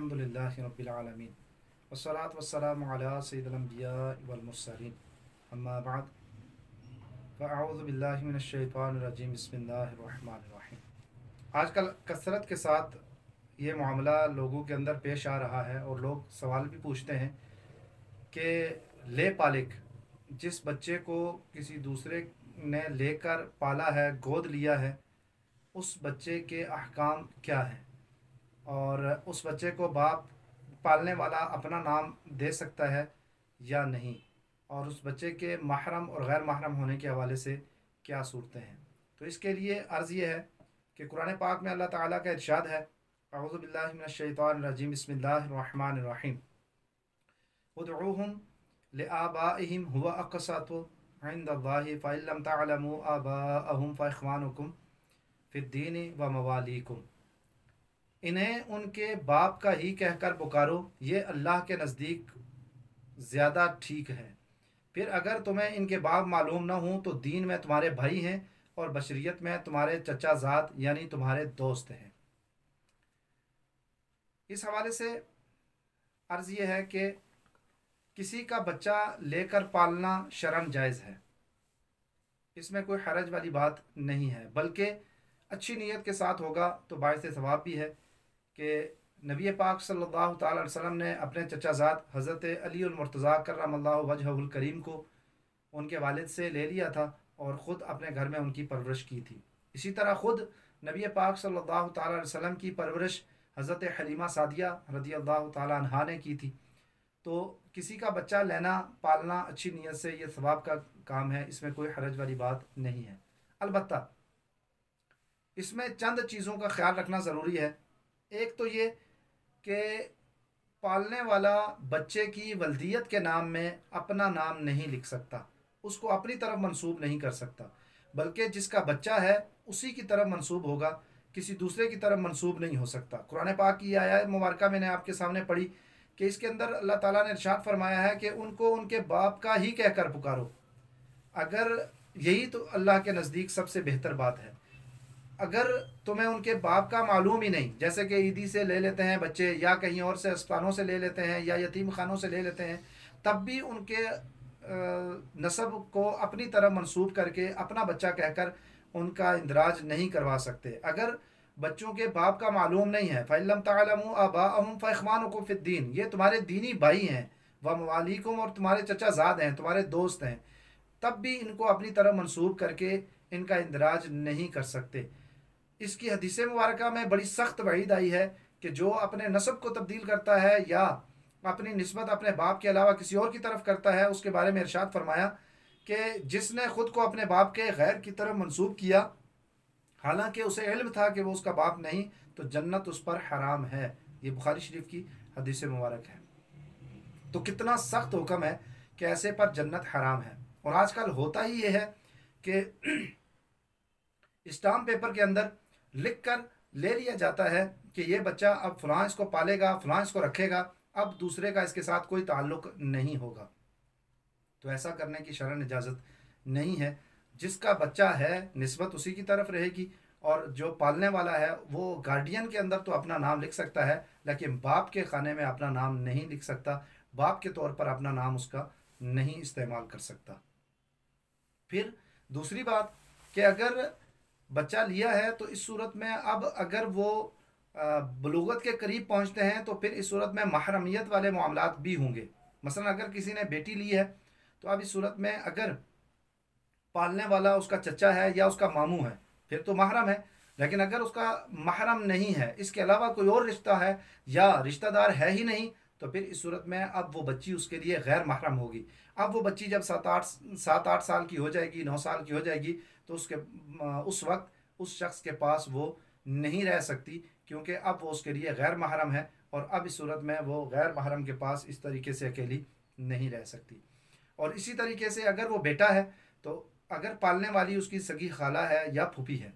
अल्हम्दुलिल्लाहि रब्बिल आलमीन वस्सलातु वस्सलामु अला सय्यिदिल अंबिया वल मुरसलीन अम्मा बाद फ़अऊज़ु बिल्लाहि मिनश शैतानिर रजीम बिस्मिल्लाहिर रहमानिर रहीम। आजकल कसरत के साथ ये मामला लोगों के अंदर पेश आ रहा है और लोग सवाल भी पूछते हैं कि ले पालिक जिस बच्चे को किसी दूसरे ने लेकर पाला है, गोद लिया है, उस बच्चे के अहकाम क्या हैं और उस बच्चे को बाप पालने वाला अपना नाम दे सकता है या नहीं, और उस बच्चे के महरम और गैर महरम होने के हवाले से क्या सूरतें हैं। तो इसके लिए अर्ज़ ये है कि कुरान पाक में अल्लाह ताला का इरशाद है, अऊज़ु बिल्लाहि मिनश शैतानिर रजीम बिस्मिल्लाहिर रहमानिर रहीम, उदऊहुम लिआबाइहिम हुवा अक़सतु इंदल्लाहि फ़इन लम तअलमू आबाअहुम फ़इख़वानुकुम फ़िद्दीनि व मवालीकुम। इन्हें उनके बाप का ही कहकर पुकारो, ये अल्लाह के नज़दीक ज़्यादा ठीक है। फिर अगर तुम्हें इनके बाप मालूम न हो तो दीन में तुम्हारे भाई हैं और बशरियत में तुम्हारे चचाज़ाद यानी तुम्हारे दोस्त हैं। इस हवाले से अर्ज़ ये है कि किसी का बच्चा लेकर पालना शरन जायज़ है, इसमें कोई हरज वाली बात नहीं है, बल्कि अच्छी नीयत के साथ होगा तो बाइस सवाब भी है कि नबी पाक सल्लल्लाहु ताला अलैहि वसल्लम ने अपने चचाज़ाद हज़रत अली उल मुर्तज़ा कर्रमल्लाहु वजहुल करीम को उनके वालिद से ले लिया था और ख़ुद अपने घर में उनकी परवरिश की थी। इसी तरह ख़ुद नबी पाक सल्लल्लाहु ताला अलैहि वसल्लम की परवरिश हज़रत हलीमा सादिया रज़ी अल्लाह ताला अन्हा ने की थी। तो किसी का बच्चा लेना पालना अच्छी नीयत से ये सवाब का काम है, इसमें कोई हरज वाली बात नहीं है। अलबत्ता इसमें चंद चीज़ों का ख्याल रखना ज़रूरी है। एक तो ये कि पालने वाला बच्चे की वल्दियत के नाम में अपना नाम नहीं लिख सकता, उसको अपनी तरफ मंसूब नहीं कर सकता, बल्कि जिसका बच्चा है उसी की तरफ मंसूब होगा, किसी दूसरे की तरफ मंसूब नहीं हो सकता। कुरान पाक की आयत मुबारका मैंने आपके सामने पढ़ी कि इसके अंदर अल्लाह ताला ने इरशाद फरमाया है कि उनको उनके बाप का ही कहकर पुकारो। अगर यही तो अल्लाह के नज़दीक सबसे बेहतर बात है। अगर तुम्हें उनके बाप का मालूम ही नहीं, जैसे कि ईदी से ले लेते हैं बच्चे या कहीं और से अस्पतालों से ले लेते हैं या यतीम खानों से ले लेते हैं, तब भी उनके नसब को अपनी तरफ मंसूब करके अपना बच्चा कहकर उनका इंदराज नहीं करवा सकते। अगर बच्चों के बाप का मालूम नहीं है, फ़इल्लम तअलमू आबाअहुम फ़इख़वानुकुम फ़िद्दीन, ये तुम्हारे दीनी भाई हैं, व मवालीकुम, और तुम्हारे चचाज़ाद हैं, तुम्हारे दोस्त हैं, तब भी इनको अपनी तरफ मंसूब करके इनका इंदराज नहीं कर सकते। इसकी हदीस मुबारक में बड़ी सख्त वईद आई है कि जो अपने नस्ब को तब्दील करता है या अपनी निस्बत अपने बाप के अलावा किसी और की तरफ करता है, उसके बारे में इरशाद फरमाया कि जिसने ख़ुद को अपने बाप के गैर की तरफ मंसूब किया, हालांकि उसे इल्म था कि वो उसका बाप नहीं, तो जन्नत उस पर हराम है। ये बुखारी शरीफ की हदीस मुबारक है। तो कितना सख्त हुक्म है कि ऐसे पर जन्नत हराम है। और आजकल होता ही ये है कि स्टाम्प पेपर के अंदर लिख कर ले लिया जाता है कि ये बच्चा अब फलां इसको पालेगा, फलां इसको रखेगा, अब दूसरे का इसके साथ कोई ताल्लुक नहीं होगा। तो ऐसा करने की शरन इजाज़त नहीं है। जिसका बच्चा है निस्बत उसी की तरफ रहेगी, और जो पालने वाला है वो गार्डियन के अंदर तो अपना नाम लिख सकता है, लेकिन बाप के खाने में अपना नाम नहीं लिख सकता, बाप के तौर पर अपना नाम उसका नहीं इस्तेमाल कर सकता। फिर दूसरी बात कि अगर बच्चा लिया है तो इस सूरत में अब अगर वो बलूगत के करीब पहुंचते हैं तो फिर इस सूरत में महरमियत वाले मामलात भी होंगे। मसलन अगर किसी ने बेटी ली है तो अब इस सूरत में अगर पालने वाला उसका चचा है या उसका मामू है फिर तो महरम है, लेकिन अगर उसका महरम नहीं है, इसके अलावा कोई और रिश्ता है या रिश्तेदार है ही नहीं, तो फिर इस सूरत में अब वो बच्ची उसके लिए गैर महरम होगी। अब वो बच्ची जब 7-8 साल की हो जाएगी, 9 साल की हो जाएगी, तो उस वक्त उस शख्स के पास वो नहीं रह सकती, क्योंकि अब वो उसके लिए गैर महरम है, और अब इस सूरत में वो गैर महरम के पास इस तरीके से अकेली नहीं रह सकती। और इसी तरीके से अगर वो बेटा है तो अगर पालने वाली उसकी सगी खाला है या फूफी है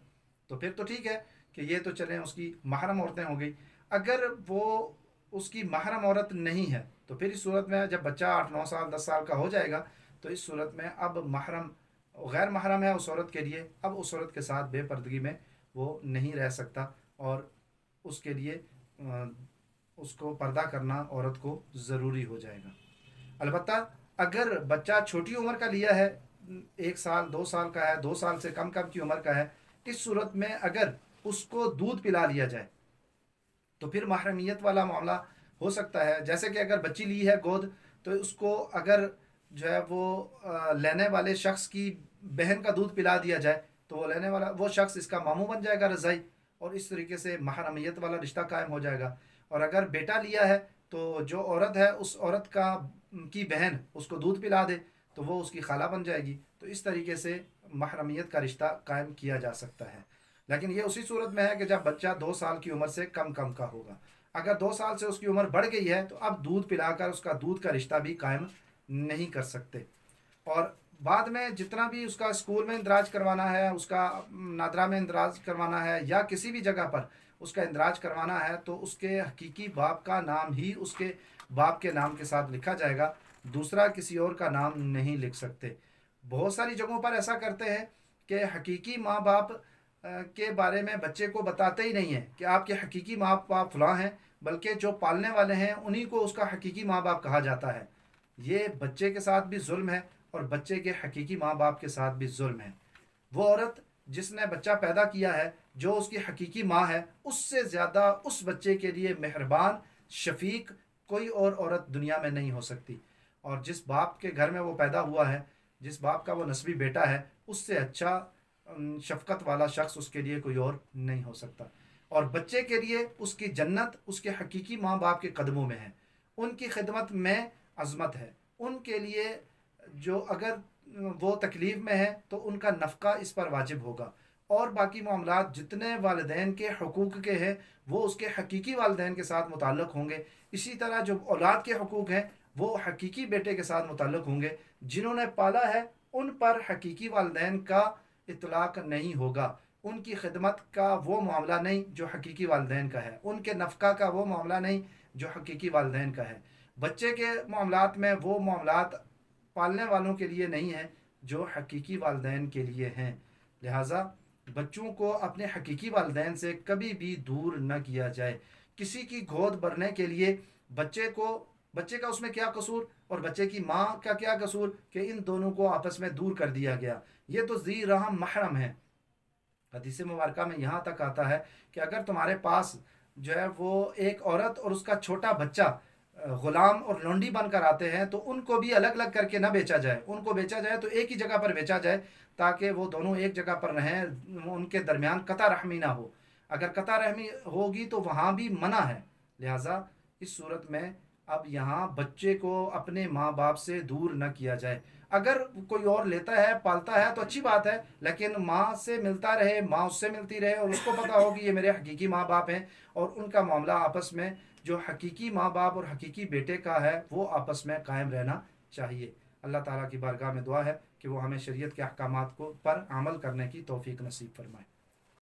तो फिर तो ठीक है कि ये तो चलें उसकी महरम औरतें हो गई। अगर वो उसकी महरम औरत नहीं है तो फिर इस सूरत में जब बच्चा 8-9 साल 10 साल का हो जाएगा तो इस सूरत में अब महरम गैर महरम है उस औरत के लिए, अब उस औरत के साथ बेपर्दगी में वो नहीं रह सकता और उसके लिए उसको पर्दा करना औरत को ज़रूरी हो जाएगा। अलबत्ता अगर बच्चा छोटी उम्र का लिया है, 1 साल 2 साल का है, 2 साल से कम कम की उम्र का है, इस सूरत में अगर उसको दूध पिला लिया जाए तो फिर महरमियत वाला मामला हो सकता है। जैसे कि अगर बच्ची ली है गोद, तो उसको अगर जो है वो लेने वाले शख्स की बहन का दूध पिला दिया जाए तो वो लेने वाला वो शख्स इसका मामू बन जाएगा रज़ाई, और इस तरीके से महरमियत वाला रिश्ता कायम हो जाएगा। और अगर बेटा लिया है तो जो औरत है उस औरत का की बहन उसको दूध पिला दे तो वो उसकी खाला बन जाएगी। तो इस तरीके से महरमियत का रिश्ता कायम किया जा सकता है। लेकिन ये उसी सूरत में है कि जब बच्चा 2 साल की उम्र से कम कम का होगा। अगर 2 साल से उसकी उम्र बढ़ गई है तो अब दूध पिलाकर उसका दूध का रिश्ता भी कायम नहीं कर सकते। और बाद में जितना भी उसका स्कूल में इंदराज करवाना है, उसका नादरा में इंदराज करवाना है या किसी भी जगह पर उसका इंदराज करवाना है, तो उसके हकीकी बाप का नाम ही उसके बाप के नाम के साथ लिखा जाएगा, दूसरा किसी और का नाम नहीं लिख सकते। बहुत सारी जगहों पर ऐसा करते हैं कि हकीकी माँ बाप के बारे में बच्चे को बताते ही नहीं है कि आपके हकीकी माँ बाप फलां हैं, बल्कि जो पालने वाले हैं उन्हीं को उसका हकीकी माँ बाप कहा जाता है। ये बच्चे के साथ भी जुल्म है और बच्चे के हकीकी माँ बाप के साथ भी जुल्म है। वो औरत जिसने बच्चा पैदा किया है, जो उसकी हकीकी माँ है, उससे ज़्यादा उस बच्चे के लिए मेहरबान शफीक कोई और औरत दुनिया में नहीं हो सकती। और जिस बाप के घर में वो पैदा हुआ है, जिस बाप का वो नस्बी बेटा है, उससे अच्छा शफकत वाला शख्स उसके लिए कोई और नहीं हो सकता। और बच्चे के लिए उसकी जन्नत उसके हकीकी माँ बाप के कदमों में है। उनकी खिदमत में अज़मत है। उनके लिए जो अगर वो तकलीफ़ में है तो उनका नफ़का इस पर वाजिब होगा। और बाकी मामलात जितने वालिदैन के हकूक़ के हैं वो उसके हकीकी वालिदैन के साथ मुताल्लिक़ होंगे। इसी तरह जो औलाद के हकूक़ हैं वो हकीकी बेटे के साथ मुताल्लिक़ होंगे। जिन्होंने पाला है उन पर हकीकी वालिदैन का इतलाक़ नहीं होगा। उनकी खिदमत का वो मामला नहीं जो हकीकी वालिदैन का है, उनके नफ़का का वो मामला नहीं जो हकीकी वालिदैन का है। बच्चे के मामलात में वो मामलात पालने वालों के लिए नहीं है जो हकीकी वालिदैन के लिए हैं। लिहाजा बच्चों को अपने हकीकी वालिदैन से कभी भी दूर न किया जाए। किसी की गोद भरने के लिए बच्चे का उसमें क्या कसूर और बच्चे की माँ का क्या कसूर कि इन दोनों को आपस में दूर कर दिया गया। ये तो ज़ी रहम महरम है। हदीस मुबारक में यहाँ तक आता है कि अगर तुम्हारे पास जो है वो एक औरत और उसका छोटा बच्चा गुलाम और लौंडी बनकर आते हैं तो उनको भी अलग अलग करके ना बेचा जाए। उनको बेचा जाए तो एक ही जगह पर बेचा जाए ताकि वो दोनों एक जगह पर रहें, उनके दरमियान कता रहमी ना हो। अगर कता रहमी होगी तो वहाँ भी मना है। लिहाजा इस सूरत में अब यहाँ बच्चे को अपने माँ बाप से दूर न किया जाए। अगर कोई और लेता है पालता है तो अच्छी बात है, लेकिन माँ से मिलता रहे, माँ उससे मिलती रहे और उसको पता हो कि ये मेरे हकीकी माँ बाप हैं और उनका मामला आपस में जो हकीकी माँ बाप और हकीकी बेटे का है वो आपस में कायम रहना चाहिए। अल्लाह ताला की बारगाह में दुआ है कि वो हमें शरीयत के अहकामात को पर अमल करने की तौफीक नसीब फरमाए।